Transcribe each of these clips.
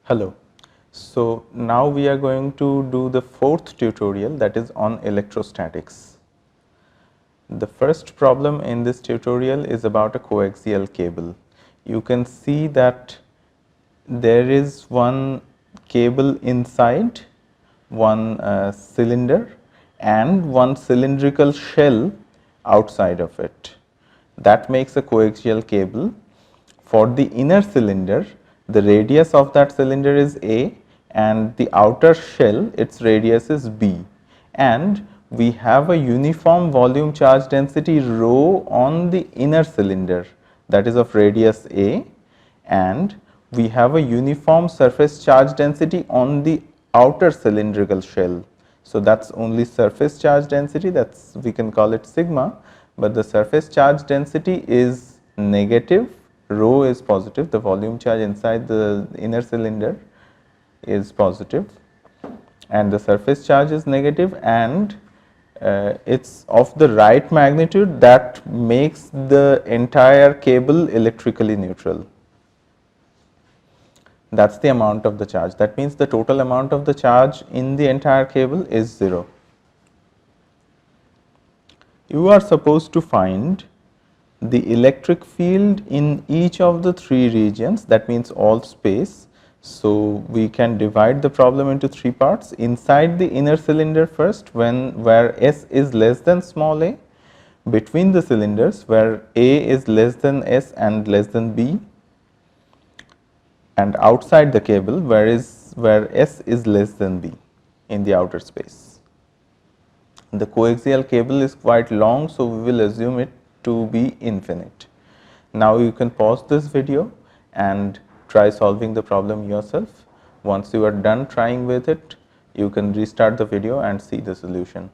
Hello. So, now we are going to do the fourth tutorial, that is on electrostatics. The first problem in this tutorial is about a coaxial cable. You can see that there is one cable inside one cylinder and one cylindrical shell outside of it. That makes a coaxial cable. For the inner cylinder, the radius of that cylinder is A and the outer shell, its radius is B, and we have a uniform volume charge density rho on the inner cylinder, that is of radius A, and we have a uniform surface charge density on the outer cylindrical shell. So, that is only surface charge density, that is we can call it sigma, but the surface charge density is negative, rho is positive, the volume charge inside the inner cylinder is positive and the surface charge is negative, and it is of the right magnitude that makes the entire cable electrically neutral. That is the amount of the charge. That means the total amount of the charge in the entire cable is 0. You are supposed to find the electric field in each of the three regions, that means all space. So, we can divide the problem into three parts. Inside the inner cylinder first, where S is less than small a, between the cylinders where A is less than S and less than B, and outside the cable where S is less than B in the outer space. The coaxial cable is quite long, so we will assume it to be infinite. Now, you can pause this video and try solving the problem yourself. Once you are done trying with it, you can restart the video and see the solution.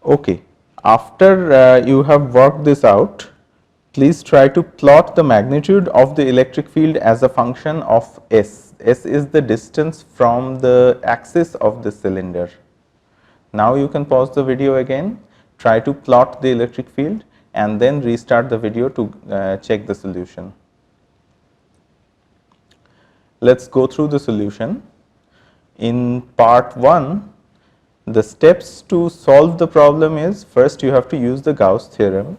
Okay. After you have worked this out, please try to plot the magnitude of the electric field as a function of S. S is the distance from the axis of the cylinder. Now, you can pause the video again, try to plot the electric field and then restart the video to check the solution. Let us go through the solution. In part 1, the steps to solve the problem is, first you have to use the Gauss theorem.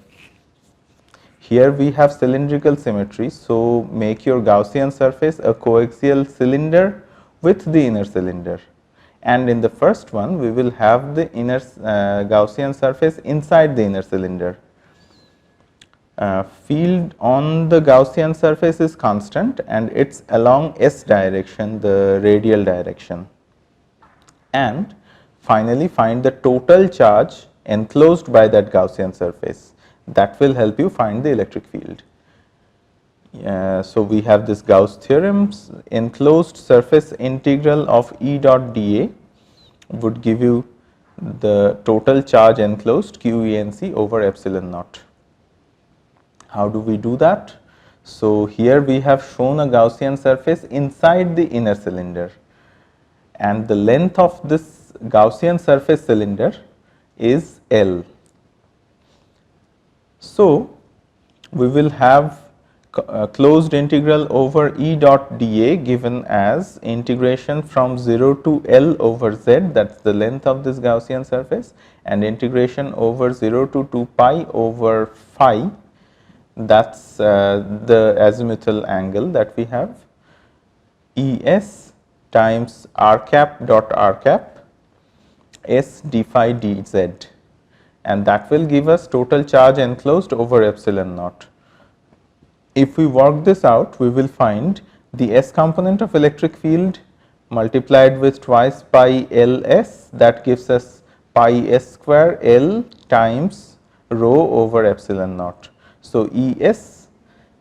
Here we have cylindrical symmetry, so make your Gaussian surface a coaxial cylinder with the inner cylinder. And in the first one, we will have the inner Gaussian surface inside the inner cylinder. Field on the Gaussian surface is constant and it is along S direction, the radial direction. And finally, find the total charge enclosed by that Gaussian surface. That will help you find the electric field. So, we have this Gauss theorems, enclosed surface integral of E dot dA would give you the total charge enclosed QENC over epsilon naught. How do we do that? So, here we have shown a Gaussian surface inside the inner cylinder, and the length of this Gaussian surface cylinder is L. So, we will have closed integral over E dot dA given as integration from 0 to L over Z, that is the length of this Gaussian surface, and integration over 0 to 2 pi over phi, that is the azimuthal angle that we have, Es times r cap dot r cap S d phi dz, and that will give us total charge enclosed over epsilon naught. If we work this out, we will find the S component of electric field multiplied with twice pi Ls, that gives us pi S square L times rho over epsilon naught. So, Es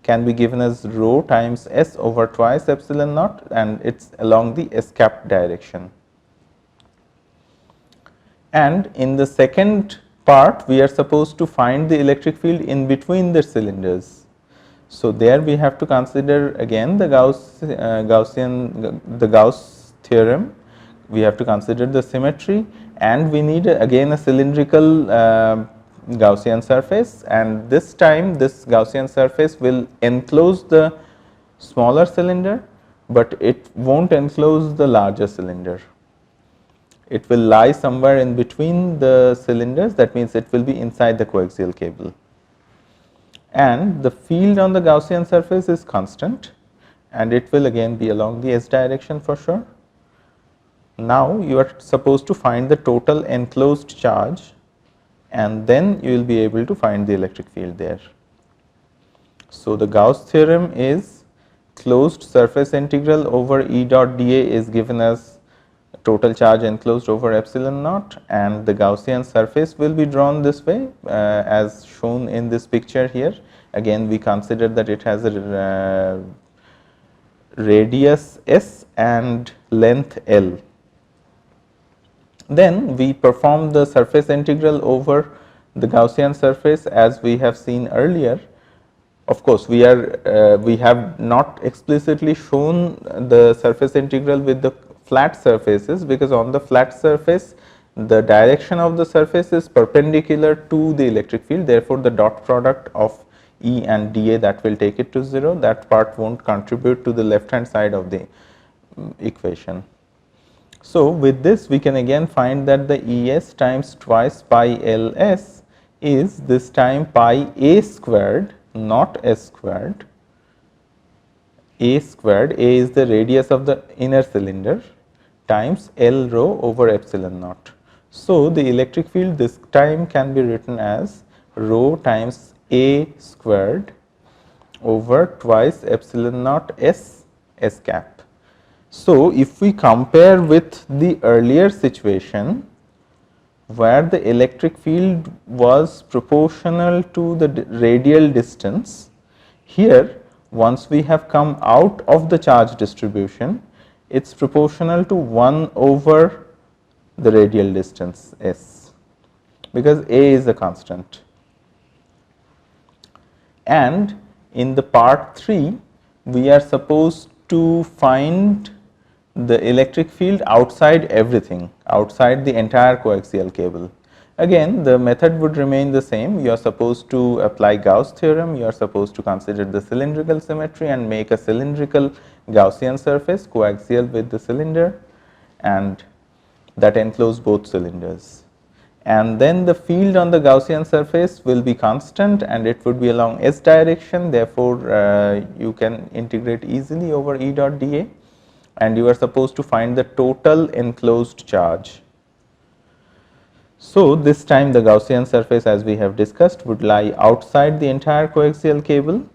can be given as rho times S over twice epsilon naught, and it is along the S cap direction. And in the second part, we are supposed to find the electric field in between the cylinders. So, there we have to consider again the Gauss theorem, we have to consider the symmetry, and we need again a cylindrical Gaussian surface, and this time this Gaussian surface will enclose the smaller cylinder, but it won't enclose the larger cylinder. It will lie somewhere in between the cylinders, that means it will be inside the coaxial cable. And the field on the Gaussian surface is constant, and it will again be along the s direction for sure. Now you are supposed to find the total enclosed charge, and then you will be able to find the electric field there. So the Gauss theorem is closed surface integral over E dot dA is given as total charge enclosed over epsilon naught, and the Gaussian surface will be drawn this way as shown in this picture here. Again, we consider that it has a radius s and length L. Then we perform the surface integral over the Gaussian surface as we have seen earlier. Of course, we have not explicitly shown the surface integral with the flat surfaces, because on the flat surface the direction of the surface is perpendicular to the electric field. Therefore, the dot product of E and dA, that will take it to 0. That part won't contribute to the left hand side of the equation. So, with this we can again find that the Es times twice pi Ls is this time pi a squared, not s squared. A squared, A is the radius of the inner cylinder, times L rho over epsilon naught. So, the electric field this time can be written as rho times A squared over twice epsilon naught s cap. So, if we compare with the earlier situation where the electric field was proportional to the radial distance, here once we have come out of the charge distribution, it is proportional to 1 over the radial distance s, because A is a constant. And in the part 3, we are supposed to find the electric field outside everything, outside the entire coaxial cable. Again, the method would remain the same. You are supposed to apply Gauss theorem, you are supposed to consider the cylindrical symmetry and make a cylindrical Gaussian surface coaxial with the cylinder, and that enclose both cylinders. And then the field on the Gaussian surface will be constant and it would be along s direction. Therefore, you can integrate easily over E dot dA, and you are supposed to find the total enclosed charge. So, this time the Gaussian surface, as we have discussed, would lie outside the entire coaxial cable,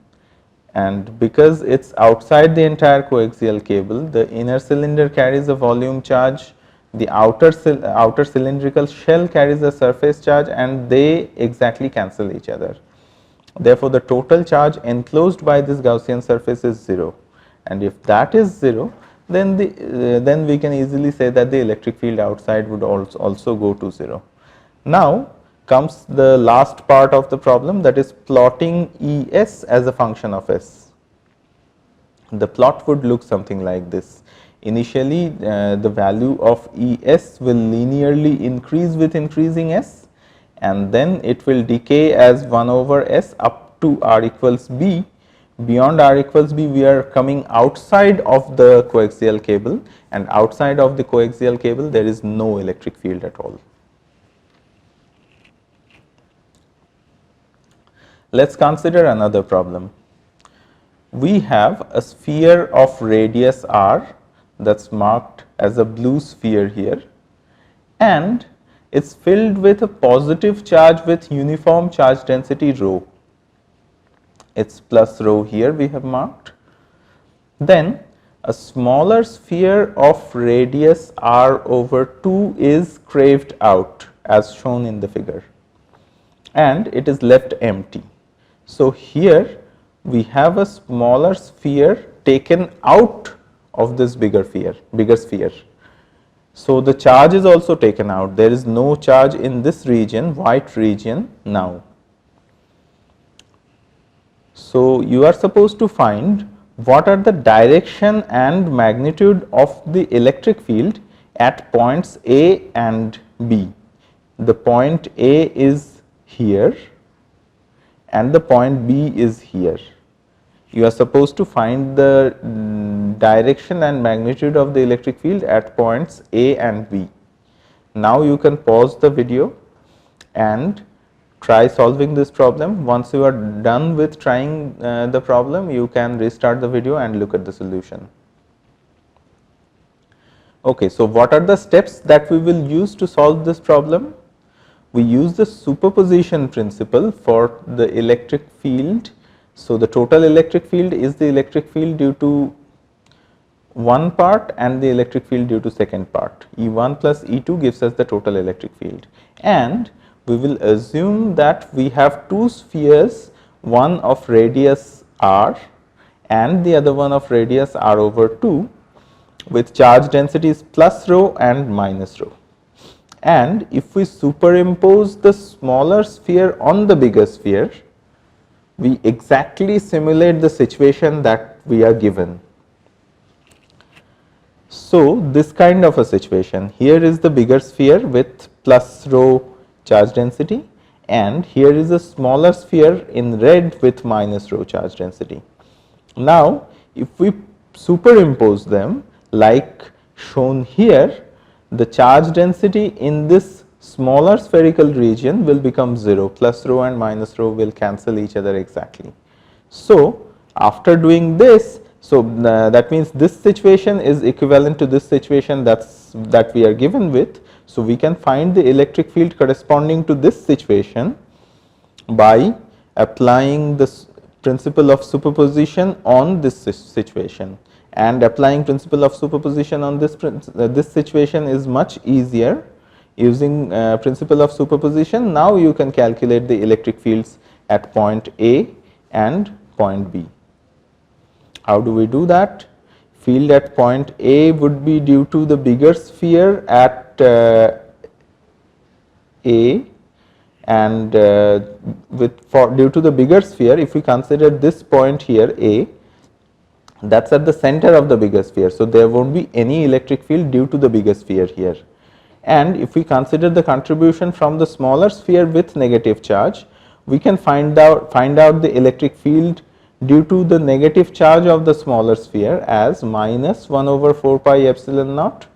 and because it is outside the entire coaxial cable, the inner cylinder carries a volume charge, the outer cylindrical shell carries a surface charge, and they exactly cancel each other. Therefore, the total charge enclosed by this Gaussian surface is 0, and if that is 0, then we can easily say that the electric field outside would also go to 0. Now comes the last part of the problem, that is plotting Es as a function of s. The plot would look something like this. Initially, the value of Es will linearly increase with increasing s, and then it will decay as 1 over s up to r equals b. Beyond r equals b, we are coming outside of the coaxial cable, and outside of the coaxial cable there is no electric field at all. Let us consider another problem. We have a sphere of radius r that is marked as a blue sphere here, and it is filled with a positive charge with uniform charge density rho. It is plus rho here we have marked. Then a smaller sphere of radius r over 2 is craved out as shown in the figure, and it is left empty. So, here we have a smaller sphere taken out of this bigger sphere. So, the charge is also taken out. There is no charge in this region, white region now. So, you are supposed to find what are the direction and magnitude of the electric field at points A and B. The point A is here and the point B is here. You are supposed to find the direction and magnitude of the electric field at points A and B. Now you can pause the video and try solving this problem. Once you are done with trying the problem, you can restart the video and look at the solution. Okay, so what are the steps that we will use to solve this problem? We use the superposition principle for the electric field. So the total electric field is the electric field due to one part and the electric field due to second part. E1 plus E2 gives us the total electric field, and we will assume that we have two spheres, one of radius r and the other one of radius r over 2, with charge densities plus rho and minus rho. And if we superimpose the smaller sphere on the bigger sphere, we exactly simulate the situation that we are given. So this kind of a situation, here is the bigger sphere with plus rho charge density, and here is a smaller sphere in red with minus rho charge density. Now if we superimpose them like shown here, the charge density in this smaller spherical region will become 0, plus rho and minus rho will cancel each other exactly. So after doing this, so that means this situation is equivalent to this situation that we are given with. So we can find the electric field corresponding to this situation by applying this principle of superposition on this situation, and applying principle of superposition on this situation is much easier. Using principle of superposition, now you can calculate the electric fields at point A and point B. How do we do that? Field at point A would be due to the bigger sphere at A, and due to the bigger sphere, if we consider this point here A, that's at the center of the bigger sphere, so there won't be any electric field due to the bigger sphere here. And if we consider the contribution from the smaller sphere with negative charge, we can find out the electric field due to the negative charge of the smaller sphere as minus 1 over 4 pi epsilon naught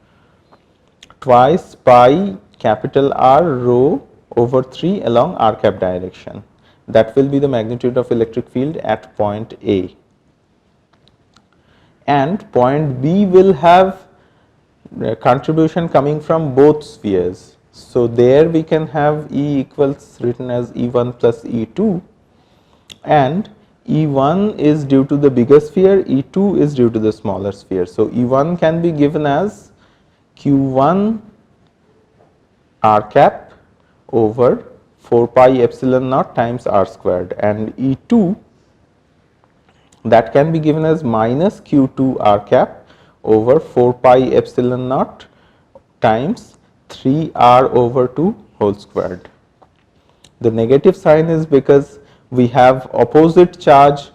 twice pi capital R rho over 3 along r cap direction. That will be the magnitude of electric field at point A. And point B will have contribution coming from both spheres. So there we can have E equals written as E1 plus E2, and E1 is due to the bigger sphere, E2 is due to the smaller sphere. So E1 can be given as Q1 r cap over 4 pi epsilon naught times r squared, and E2 that can be given as minus Q2 r cap over 4 pi epsilon naught times 3r over 2 whole squared. The negative sign is because we have opposite charge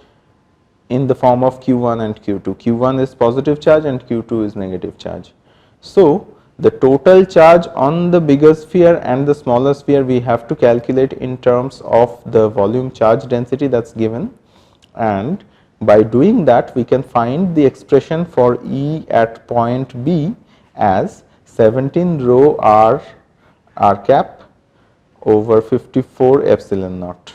in the form of Q1 and Q2. Q1 is positive charge and Q2 is negative charge. So the total charge on the bigger sphere and the smaller sphere we have to calculate in terms of the volume charge density that's given, and by doing that we can find the expression for E at point B as 17 rho r cap over 54 epsilon naught.